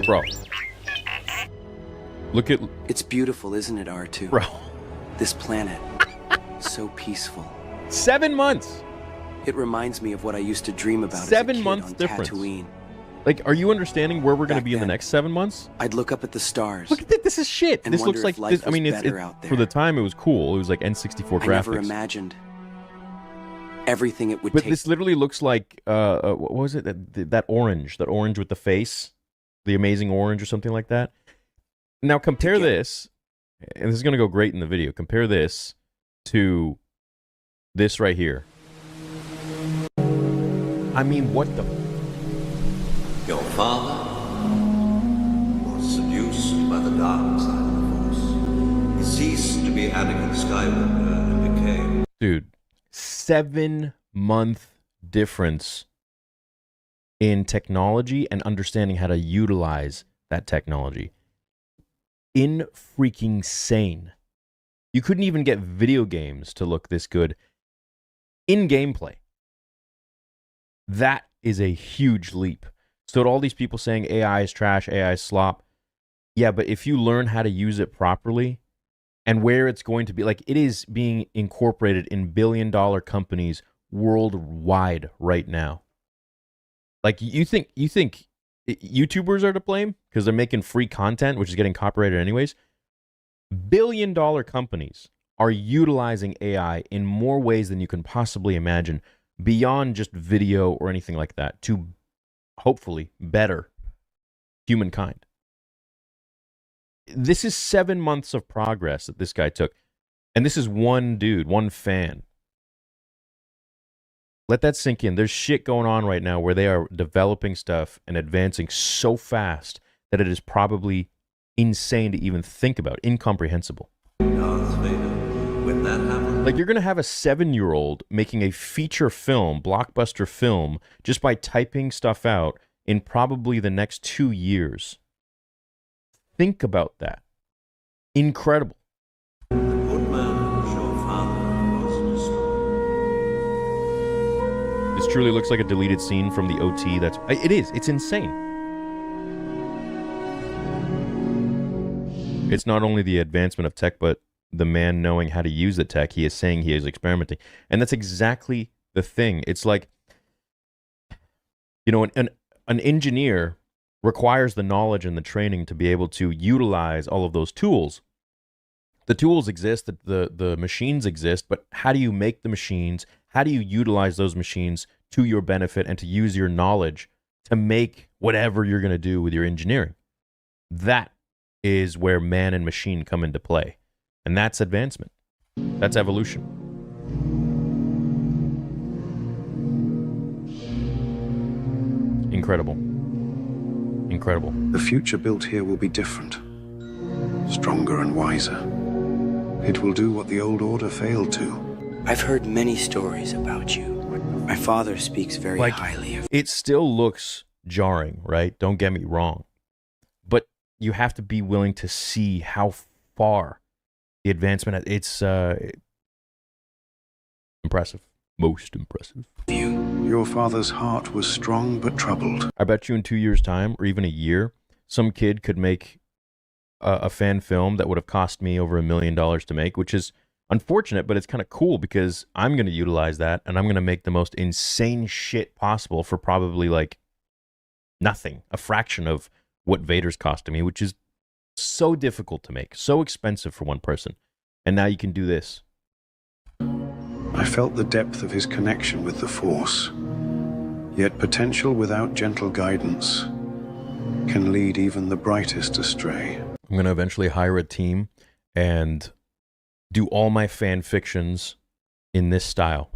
Bro. Look at... It's beautiful, isn't it, R2? Bro. This planet. So peaceful. 7 months. It reminds me of what I used to dream about 7 as a kid months on difference. Tatooine. Like, are you understanding where we're going to be in the next 7 months? I'd look up at the stars. Look at this. This is shit. And This looks like... life I mean, was it's better out there. for the time, it was cool. It was like N64 graphics. I never imagined everything it would But take. this literally looks like... what was it? That orange. That orange with the face. The Amazing Orange or something like that. Now, compare this... And this is going to go great in the video. Compare this to this right here. I mean, what the... Your father was seduced by the dark side of the Force. He ceased to be Anakin Skywalker and became... Dude, 7-month difference in technology and understanding how to utilize that technology. In freaking sane. You couldn't even get video games to look this good in gameplay. That is a huge leap. So to all these people saying AI is trash, AI is slop, yeah, but if you learn how to use it properly and where it's going to be, like it is being incorporated in billion-dollar companies worldwide right now. Like you think YouTubers are to blame because they're making free content, which is getting copyrighted anyways? Billion-dollar companies are utilizing AI in more ways than you can possibly imagine, beyond just video or anything like that, to hopefully better humankind. This is 7 months of progress that this guy took. And this is one dude, one fan. Let that sink in. There's shit going on right now where they are developing stuff and advancing so fast that it is probably insane to even think about, incomprehensible. Darth Vader, when that happened... Like, you're going to have a 7-year-old making a feature film, blockbuster film, just by typing stuff out in probably the next 2 years. Think about that. Incredible. The good man was your father was destroyed. This truly looks like a deleted scene from the OT. It is. It's insane. It's not only the advancement of tech, but the man knowing how to use the tech. He is saying he is experimenting. And that's exactly the thing. It's like, you know, an engineer requires the knowledge and the training to be able to utilize all of those tools. The tools exist, the machines exist, but how do you make the machines? How do you utilize those machines to your benefit and to use your knowledge to make whatever you're going to do with your engineering? That is where man and machine come into play. And that's advancement. That's evolution. Incredible. Incredible. The future built here will be different, stronger and wiser. It will do what the old order failed to. I've heard many stories about you. My father speaks very highly of you. It still looks jarring, right? Don't get me wrong. But you have to be willing to see how far the advancement, it's impressive. Most impressive. Your father's heart was strong but troubled. I bet you in 2 years' time, or even a year, some kid could make a fan film that would have cost me over $1 million to make, which is unfortunate, but it's kind of cool because I'm going to utilize that and I'm going to make the most insane shit possible for probably like nothing, a fraction of what Vader's costing me, which is so difficult to make, so expensive for one person. And now you can do this. I felt the depth of his connection with the Force, yet potential without gentle guidance can lead even the brightest astray. I'm going to eventually hire a team and do all my fan fictions in this style.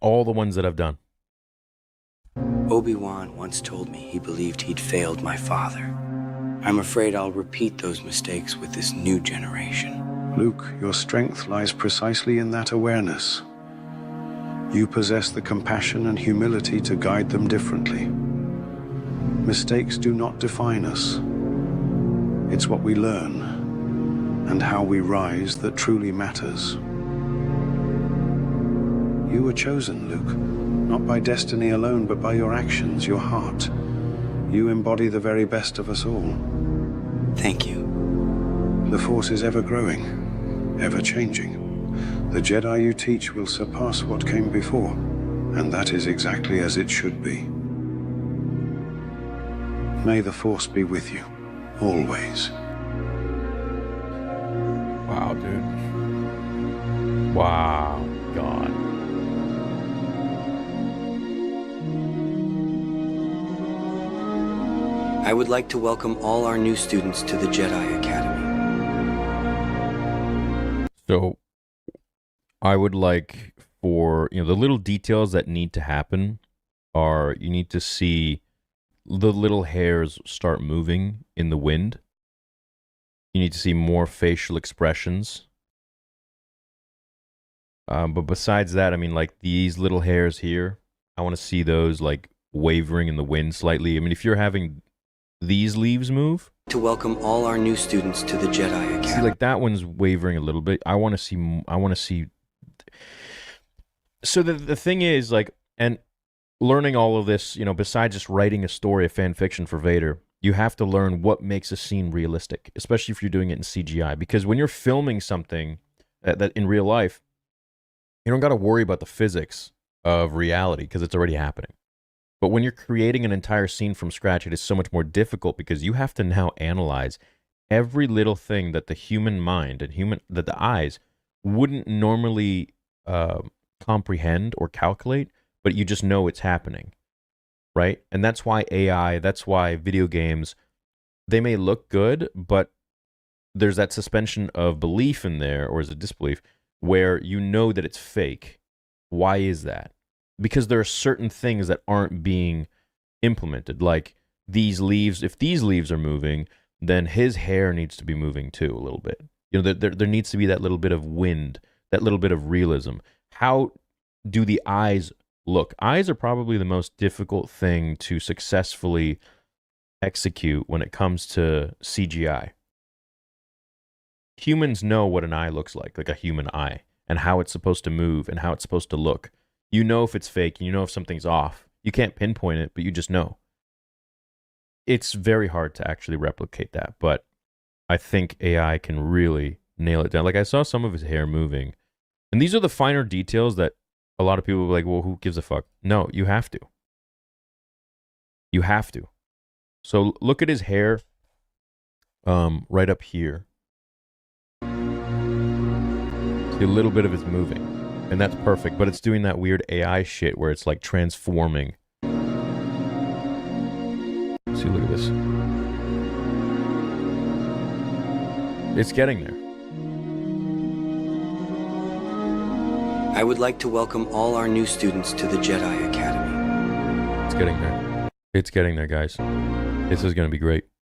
All the ones that I've done. Obi-Wan once told me he believed he'd failed my father. I'm afraid I'll repeat those mistakes with this new generation. Luke, your strength lies precisely in that awareness. You possess the compassion and humility to guide them differently. Mistakes do not define us. It's what we learn and how we rise that truly matters. You were chosen, Luke, not by destiny alone, but by your actions, your heart, You embody the very best of us all. Thank you. The Force is ever growing, ever changing. The Jedi you teach will surpass what came before, and that is exactly as it should be. May the Force be with you, always. Wow, dude. Wow, God. I would like to welcome all our new students to the Jedi Academy. So, I would like for, the little details that need to happen are you need to see the little hairs start moving in the wind. You need to see more facial expressions. But besides that, I mean, like these little hairs here, I want to see those like wavering in the wind slightly. I mean, if you're having these leaves move, To welcome all our new students to the Jedi Academy. see, like that one's wavering a little bit. I want to see. So the thing is, like, and learning all of this, besides just writing a story of fan fiction for Vader, you have to learn what makes a scene realistic, especially if you're doing it in CGI. Because when you're filming something that in real life, you don't got to worry about the physics of reality because it's already happening. But when you're creating an entire scene from scratch, it is so much more difficult because you have to now analyze every little thing that the human mind and that the eyes wouldn't normally comprehend or calculate, but you just know it's happening, right? And that's why AI, that's why video games, they may look good, but there's that suspension of belief in there, or is it disbelief, where you know that it's fake. Why is that? Because there are certain things that aren't being implemented, like these leaves. If these leaves are moving, then his hair needs to be moving too a little bit. There needs to be that little bit of wind, that little bit of realism. How do the eyes look? Eyes are probably the most difficult thing to successfully execute when it comes to CGI. Humans know what an eye looks like a human eye, and how it's supposed to move and how it's supposed to look. You know if it's fake, you know if something's off. You can't pinpoint it, but you just know. It's very hard to actually replicate that, but I think AI can really nail it down. Like I saw some of his hair moving, and these are the finer details that a lot of people are like, well, who gives a fuck? No, you have to. You have to. So look at his hair right up here. See, a little bit of it's moving, and that's perfect, but it's doing that weird AI shit where it's like transforming. See, look at this. It's getting there. I would like to welcome all our new students to the Jedi Academy. It's getting there. It's getting there, guys. This is going to be great.